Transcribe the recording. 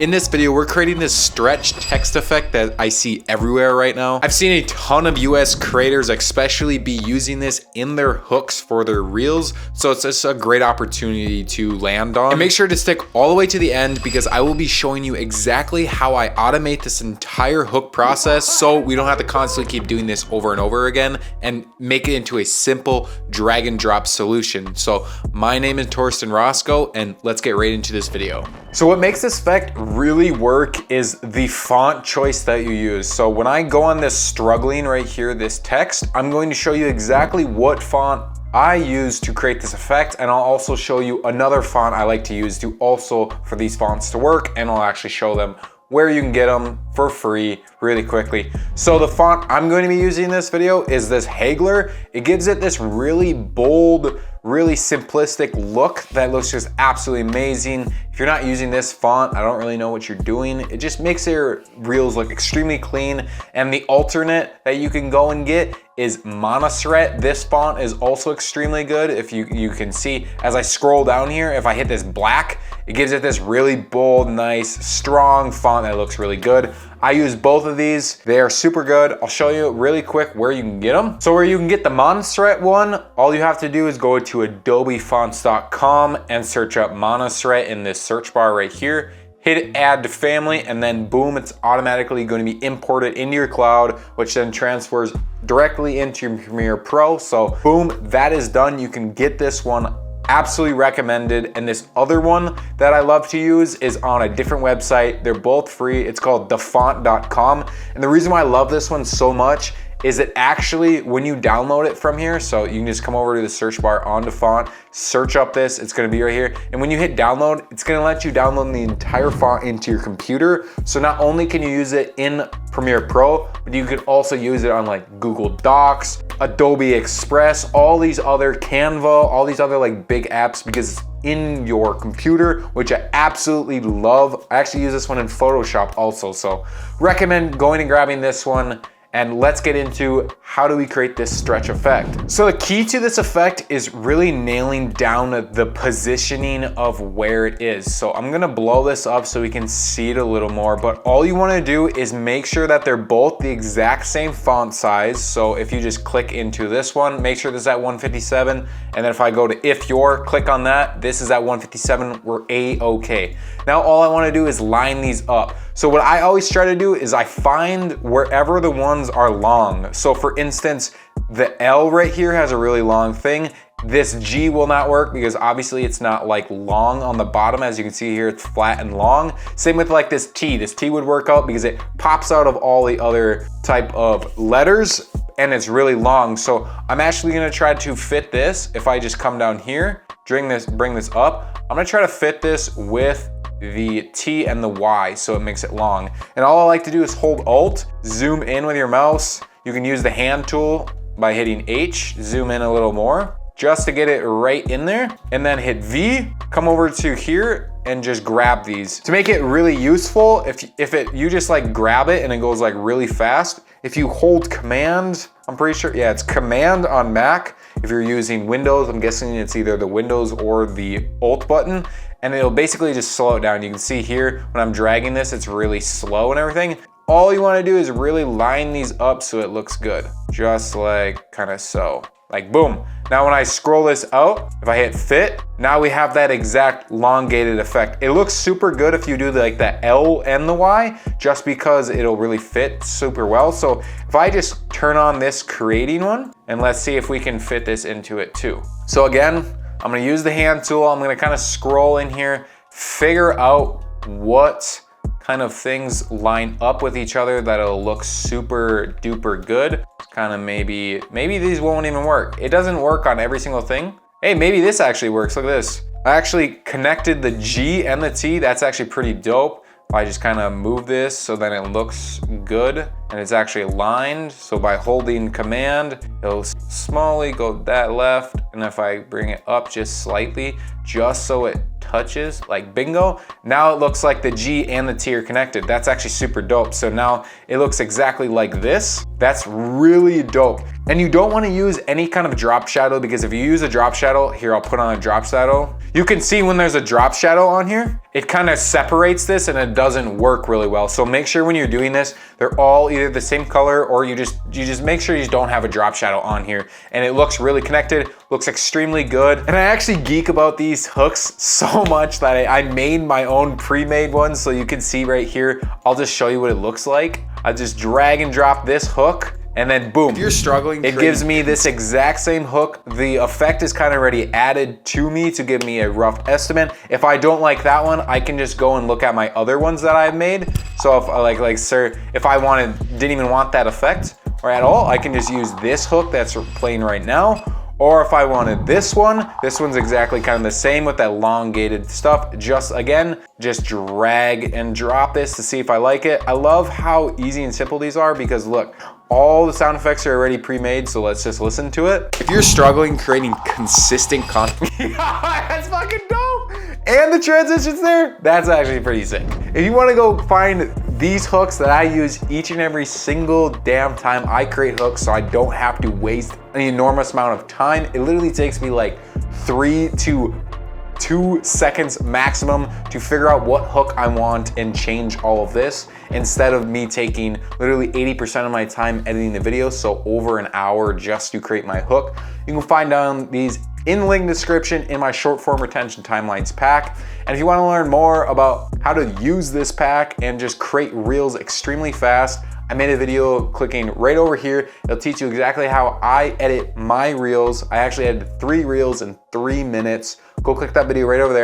In this video, we're creating this stretch text effect that I see everywhere right now. I've seen a ton of US creators especially be using this in their hooks for their reels, so it's just a great opportunity to land on. And make sure to stick all the way to the end because I will be showing you exactly how I automate this entire hook process so we don't have to constantly keep doing this over and over again and make it into a simple drag and drop solution. So my name is Torsten Roscoe and let's get right into this video. So what makes this effect really work is the font choice that you use. So when I go on this struggling right here, this text, I'm going to show you exactly what font I use to create this effect, and I'll also show you another font I like to use to also for these fonts to work, and I'll actually show them where you can get them for free really quickly. So the font I'm going to be using in this video is this Hagler. It gives it this really bold, really simplistic look that looks just absolutely amazing. If you're not using this font, I don't really know what you're doing. It just makes your reels look extremely clean. And the alternate that you can go and get is Montserrat. This font is also extremely good. If you can see, as I scroll down here, if I hit this black, it gives it this really bold, nice, strong font that looks really good. I use both of these. They are super good. I'll show you really quick where you can get them. So where you can get the Montserrat one, all you have to do is go to adobefonts.com and search up Montserrat in this search bar right here. Hit add to family, and then boom, it's automatically going to be imported into your cloud, which then transfers directly into your Premiere Pro. So boom, that is done. You can get this one. Absolutely recommended. And this other one that I love to use is on a different website. They're both free. It's called dafont.com. And the reason why I love this one so much is that actually when you download it from here, so you can just come over to the search bar on Dafont, search up this, it's gonna be right here. And when you hit download, it's gonna let you download the entire font into your computer. So not only can you use it in Premiere Pro, but you can also use it on like Google Docs, Adobe Express, all these other Canva, all these other like big apps because it's in your computer, which I absolutely love. I actually use this one in Photoshop also. So recommend going and grabbing this one. And let's get into how do we create this stretch effect. So the key to this effect is really nailing down the positioning of where it is. So I'm gonna blow this up so we can see it a little more, but all you wanna do is make sure that they're both the exact same font size. So if you just click into this one, make sure this is at 157, and then if I go to if you're, click on that, this is at 157, we're A-okay. Now all I wanna do is line these up. So what I always try to do is I find wherever the ones are long. So for instance, the L right here has a really long thing. This G will not work because obviously it's not like long on the bottom. As you can see here, it's flat and long. Same with like this T. This T would work out because it pops out of all the other type of letters and it's really long. So I'm actually gonna try to fit this. If I just come down here, bring this up, I'm gonna try to fit this with the T and the Y so it makes it long. And all I like to do is hold Alt, zoom in with your mouse. You can use the hand tool by hitting H, zoom in a little more just to get it right in there, and then hit V, come over to here and just grab these. To make it really useful, if you just like grab it and it goes like really fast, if you hold Command, I'm pretty sure, yeah, it's Command on Mac. If you're using Windows, I'm guessing it's either the Windows or the Alt button, and it'll basically just slow it down. You can see here, when I'm dragging this, it's really slow and everything. All you wanna do is really line these up so it looks good. Just like kind of so, like boom. Now when I scroll this out, if I hit fit, now we have that exact elongated effect. It looks super good if you do like the L and the Y, just because it'll really fit super well. So if I just turn on this creating one, and let's see if we can fit this into it too. So again, I'm gonna use the hand tool. I'm gonna kind of scroll in here, figure out what kind of things line up with each other that'll look super duper good. Kind of maybe these won't even work. It doesn't work on every single thing. Hey, maybe this actually works. Look at this. I actually connected the G and the T. That's actually pretty dope. If I just kind of move this so then it looks good and it's actually aligned. So by holding Command, it'll smallly go that left. And if I bring it up just slightly, just so it touches, like bingo, now it looks like the G and the T are connected. That's actually super dope. So now it looks exactly like this. That's really dope. And you don't want to use any kind of drop shadow, because if you use a drop shadow, here I'll put on a drop shadow. You can see when there's a drop shadow on here, it kind of separates this and it doesn't work really well. So make sure when you're doing this, they're all either the same color, or you just make sure you don't have a drop shadow on here, and it looks really connected, looks extremely good. And I actually geek about these hooks so much that I made my own pre-made ones. So you can see right here, I'll just show you what it looks like. I just drag and drop this hook, and then boom. If you're struggling, it gives me this exact same hook. The effect is kind of already added to me to give me a rough estimate. If I don't like that one, I can just go and look at my other ones that I've made. So if if I didn't even want that effect or at all, I can just use this hook that's playing right now. Or if I wanted this one's exactly kind of the same with that elongated stuff. Just drag and drop this to see if I like it. I love how easy and simple these are, because look, all the sound effects are already pre-made, so let's just listen to it. If you're struggling creating consistent content, that's fucking dope. And the transitions there, that's actually pretty sick. If you wanna go find these hooks that I use each and every single damn time I create hooks, so I don't have to waste an enormous amount of time. It literally takes me like 3 to 2 seconds maximum to figure out what hook I want and change all of this, instead of me taking literally 80% of my time editing the video, so over an hour just to create my hook. You can find down these in the link description in my short form retention timelines pack. And if you want to learn more about how to use this pack and just create reels extremely fast, I made a video clicking right over here. It'll teach you exactly how I edit my reels. I actually edited 3 reels in 3 minutes. Go click that video right over there.